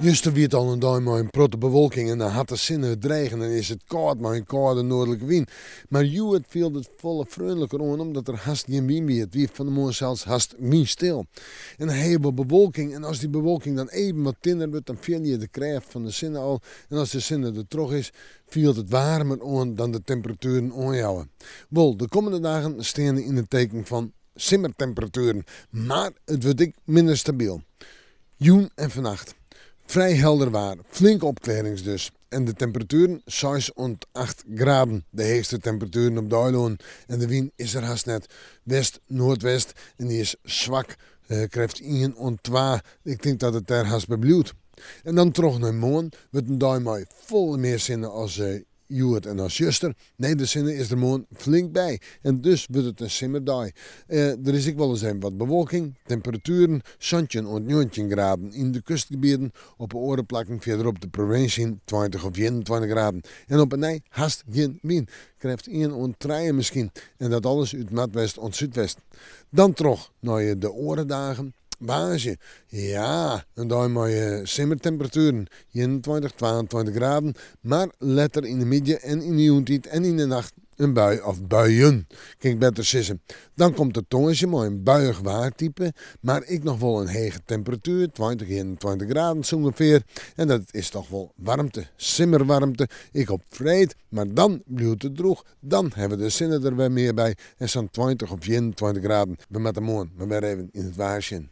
Juist wie het al een dag met een protte bewolking en dan had de zinnen dreigen en is het koud met een koude noordelijke wind. Maar het viel het volle vriendelijker aan omdat er haast geen wind meer. Het wie van de morgen zelfs haast windstil. En dan hebben we bewolking en als die bewolking dan even wat tinner wordt, dan viel je de kracht van de zinnen al. En als de zinnen er terug is, viel het warmer aan dan de temperaturen aanhouden. Wel, de komende dagen staan in het teken van simmertemperaturen, maar het wordt ook minder stabiel. Joen en vannacht. Vrij helder waar, flinke opklarings dus. En de temperaturen 6 tot 8 graden. De hoogste temperaturen op de eiland. En de wind is er haast net west-noordwest. En die is zwak. Krijgt 1 tot 2. Ik denk dat het daar haast bebloedt. En dan terug naar morgen. Wordt een dag met vol meer zinnen als Joert en als juster. Nee, de zinnen is er morgen flink bij. En dus wordt het een simmerdag. Er is ook wel eens wat bewolking. Temperaturen 17 tot 19 graden in de kustgebieden. Op een orenplakken verderop de provincie 20 of 21 graden. En op een nij haast geen wind. Krijgt 1 tot 3 misschien. En dat alles uit noordwest tot zuidwest. Dan terug naar de orendagen. Baasje, ja, een dag met simmertemperaturen, 21, 22 graden, maar letter in de middag en in de ochtend en in de nacht een bui of buien, kan ik beter zeggen. Dan komt het tongetje met een buiig waartype, maar ik nog wel een hoge temperatuur, 20, 21 graden zo ongeveer. En dat is toch wel warmte, simmerwarmte, ik op vreed, maar dan blijft het droog. Dan hebben we de zinnen er weer meer bij en zo'n 20 of 21 graden. We met de morgen, maar weer even in het waarsje.